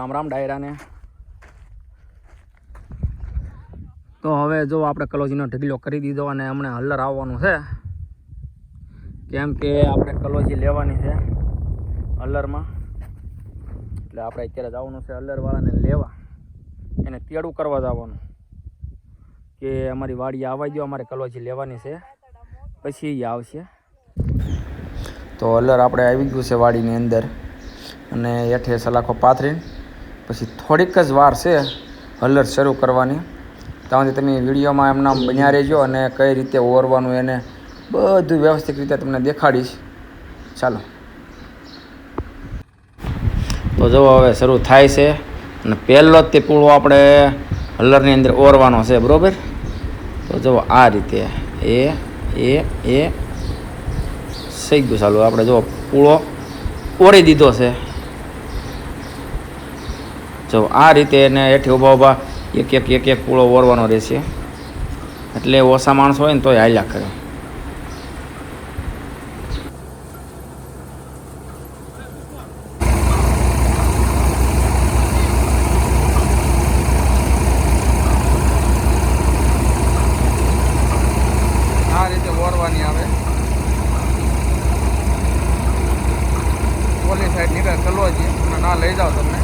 રામ રામ ડાયરાને. તો હવે જો આપણે કલોજીનો ઢગલો કરી દીધો અને હમણાં હલ્લર આવવાનું છે, કેમ કે આપણે કલોજી લેવાની છે હલ્લરમાં. એટલે આપણે અત્યારે જવાનું છે હલ્લરવાળાને લેવા, એને તેડું કરવા જવાનું કે અમારી વાડી આવવા દો, અમારે કલોજી લેવાની છે, પછી એ આવશે. તો હલ્લર આપણે આવી ગયું છે વાડીની અંદર અને હેઠે સલાખો પાથરીને પછી થોડીક જ વાર છે હલ્લર શરૂ કરવાની. ત્યાંથી તમે વિડીયોમાં એમના બન્યા રહેજો અને કઈ રીતે ઓરવાનું એને બધું વ્યવસ્થિત રીતે તમને દેખાડીશ. ચાલો તો જો હવે શરૂ થાય છે અને પહેલો જ તે પૂળો આપણે હલ્લરની અંદર ઓરવાનો છે, બરાબર. તો જો આ રીતે એ થઈ ગયું. ચાલો આપણે જો પૂળો ઓરી દીધો છે. જો આ રીતે એને હેઠે ઊભા એક પૂળો ઓરવાનો રહેશે, એટલે ઓછા માણસો હોય ને તોય હાલ્યા કરે. આ રીતે ઓરવાની આવે. ઓલી સાઈડ નીકળે કલોજી ના લઈ જાઓ તમને.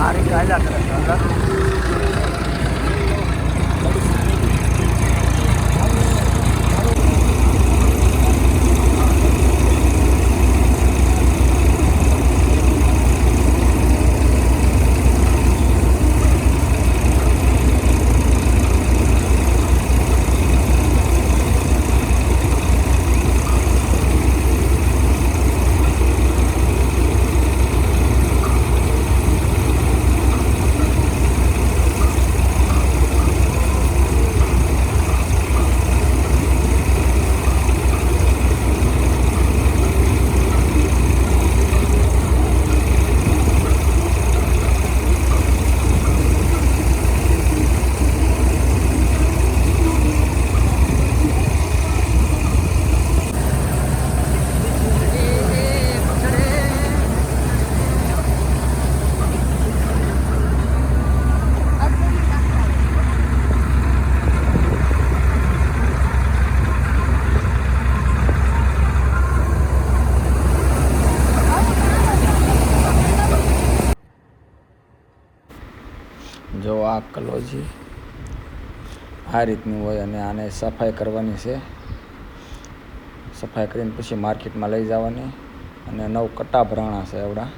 આ રીતે હાલ્યા કરે છે અંદર. જો આ કલોજી આ રીતની હોય અને આને સફાઈ કરવાની છે. સફાઈ કરીને પછી માર્કેટમાં લઈ જવાની અને 9 કટ્ટા ભરાણા છે એવડા.